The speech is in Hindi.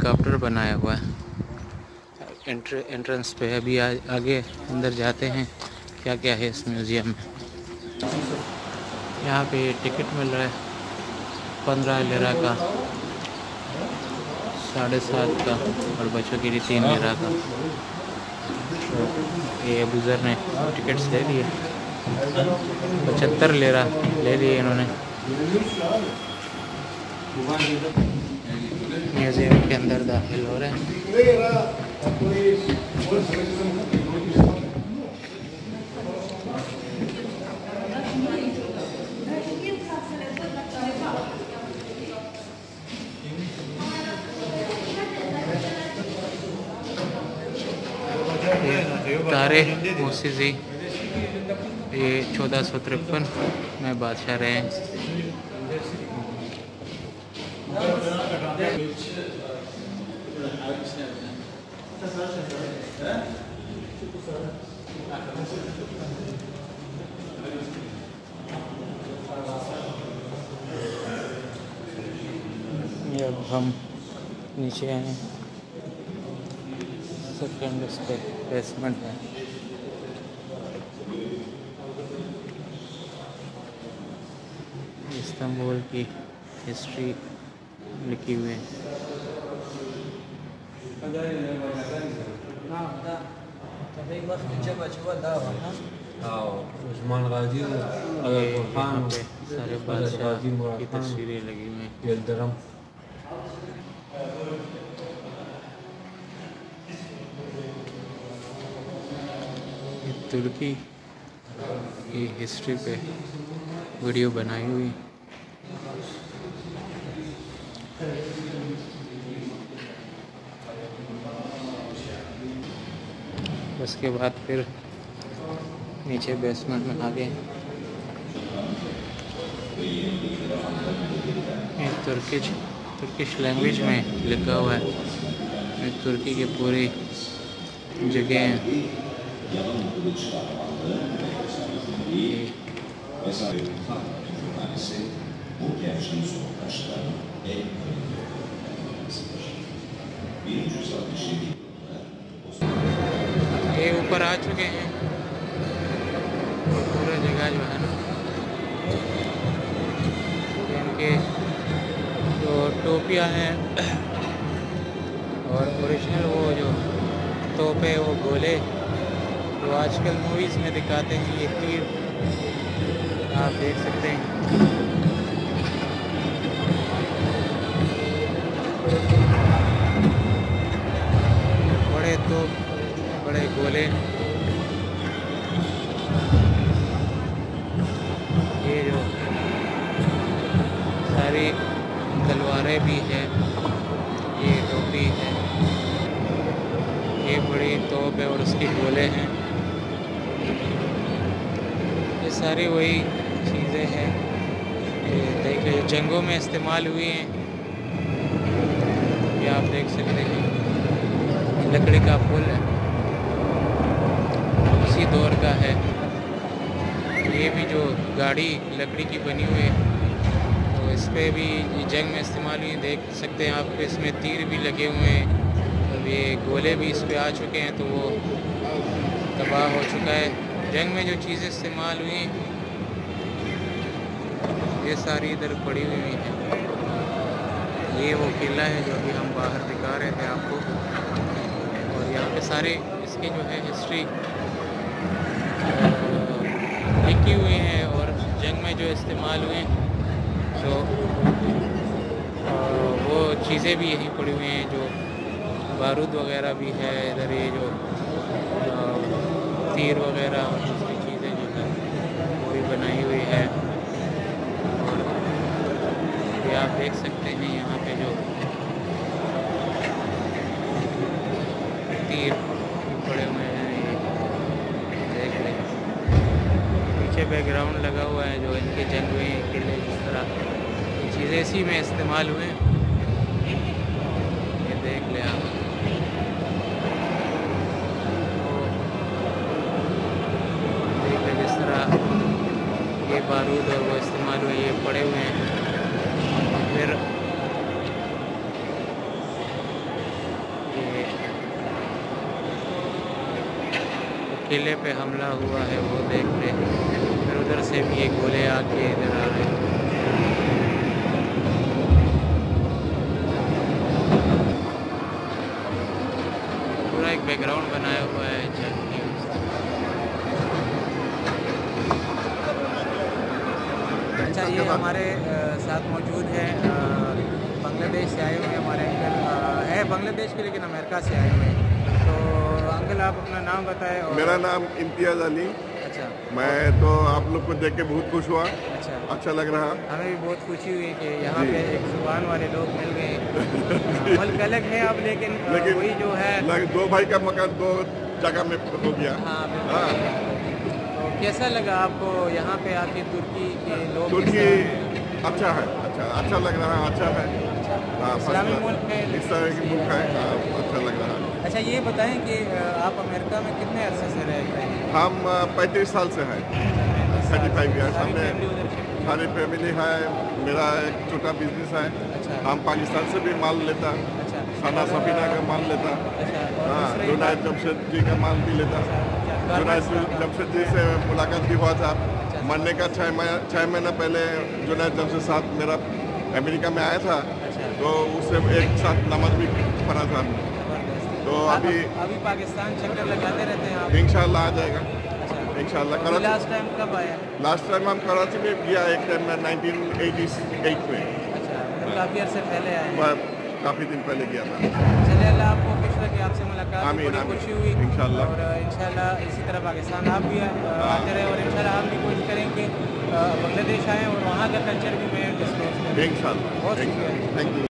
हेलीकॉप्टर बनाया हुआ है एंट्रेंस पे। अभी आगे अंदर जाते हैं क्या क्या है इस म्यूज़ियम में। यहाँ पे टिकट मिल रहा है 15 लिरा का, 7.5 का और बच्चों के लिए 3 लिरा का। तो ये अबूज़र ने टिकट्स ले लिए, 75 लिरा ले लिए इन्होंने। म्यूज़ियम के अंदर दाखिल हो रहे हैं। तारे मोसिज़ी ये 1453 में बादशाह रहे हैं। ये अब हम नीचे आए हैं, सेकंड उस पे बेसमेंट है। इस्तांबुल की हिस्ट्री लिखी हुई है। उस्मान गाजी यहाँ पे सारे बादशाह की तस्वीरें लगी हुई हैं। तुर्की की हिस्ट्री पे वीडियो बनाई हुई। उसके बाद फिर नीचे बेसमेंट में आ गए। ये तुर्किश लैंग्वेज में लिखा हुआ है। ये तुर्की की पूरी जगह है। ये ऊपर आ चुके हैं पूरा जगह जो है ना, इनके जो टोपियाँ हैं और ओरिजिनल वो जो तोपे वो गोले जो आजकल मूवीज़ में दिखाते हैं, ये तीर आप देख सकते हैं। बड़े तोप, बड़े गोले, ये जो सारी तलवारें भी हैं, ये टोपी है, ये बड़ी तोप है और उसके गोले हैं। ये सारी वही चीज़ें हैं, ये देखिए जंगों में इस्तेमाल हुई हैं। ये आप देख सकते हैं लकड़ी का पुल है, उसी दौर का है। ये भी जो गाड़ी लकड़ी की बनी हुई है, तो इस पर भी जंग में इस्तेमाल हुई, देख सकते हैं आप। इसमें तीर भी लगे हुए हैं। अब ये गोले भी इस पर आ चुके हैं, तो वो तबाह हो चुका है। जंग में जो चीज़ें इस्तेमाल हुई ये सारी इधर पड़ी हुई हैं। ये वो किला है जो अभी हम बाहर दिखा रहे थे आपको। और यहाँ पे सारे इसकी जो है हिस्ट्री लिखी हुई है और जंग में जो इस्तेमाल हुए, तो वो चीज़ें भी यहीं पड़ी हुई हैं। जो बारूद वगैरह भी है इधर, ये जो तीर वगैरह दूसरी चीज़ें जो है वो भी बनाई हुई है। और ये आप देख सकते हैं यहाँ पे जो तीर पड़े हुए हैं, ये देख लें। पीछे बैकग्राउंड लगा हुआ है जो इनके जंग हुए किले, इस तरह चीज़ें इसी में इस्तेमाल हुए। ये देख लें आप। देख लें जिस तरह ये बारूद और वो इस्तेमाल हुए, ये पड़े हुए हैं। फिर किले पे हमला हुआ है वो देख रहे हैं। फिर उधर से भी ये गोले आके इधर आ रहे हैं। पूरा एक बैकग्राउंड बनाया हुआ है जंग न्यूज़। अच्छा, ये हमारे साथ मौजूद है बांग्लादेश से आए हुए हमारे अंकल है बांग्लादेश के लेकिन अमेरिका से आए हुए हैं। तो अंकल आप अपना नाम बताएं। और मेरा नाम इम्तियाज़ अली। अच्छा, मैं तो आप लोग को देख के बहुत खुश हुआ। अच्छा लग रहा। हमें भी बहुत खुशी हुई कि यहाँ पे एक जुबान वाले लोग मिल गए। मुल्क अलग है अब लेकिन वही जो है दो भाई का मकान दो जगह में हो गया। हाँ। तो कैसा लगा आपको यहाँ पे आके तुर्की के लोग? तुर्की अच्छा है, अच्छा लग रहा है, अच्छा है। इस्लामी मुल्क है, इस तरह की मुल्क है। अच्छा लग रहा है। अच्छा, ये बताएं कि आप अमेरिका में कितने अरसे से रहते हैं? हम 35 साल से हैं, 35 ईयर्स। हमने सारी फैमिली है। मेरा एक छोटा बिजनेस है। अच्छा। हम पाकिस्तान से भी माल लेता। अच्छा। सना सफीना का माल लेता। अच्छा। हाँ, जुनैद जमशेद जी का माल भी लेता। जुनैद जमशेद जी से मुलाकात भी हुआ था। मरने का 6 महीना पहले जुनैद जमशेद साहब मेरा अमेरिका में आया था। तो उससे एक साथ नमाज भी पढ़ा था। तो अभी पाकिस्तान चक्कर लगाते रहते हैं आप? इंशाल्लाह आ जाएगा। इंशाल्लाह। लास्ट टाइम कब आया? लास्ट टाइम हम कराची में गया एक टाइम में 1988 में। अच्छा, मतलब काफ़ी अर्से पहले आए? काफ़ी दिन पहले गया था। चलिए, अल्लाह आपको खुश रखे, आपसे मुलाकात आमीन, बड़ी खुशी हुई इंशाल्लाह। और इंशाल्लाह इसी तरह पाकिस्तान आप भी आते रहे और इंशाल्लाह हम भी कोशिश करेंगे बांग्लादेश आएँ और वहाँ का कल्चर भी मैं डिस्क्लोज करूँ। इंशाल्लाह। बहुत शुक्रिया। Thank you.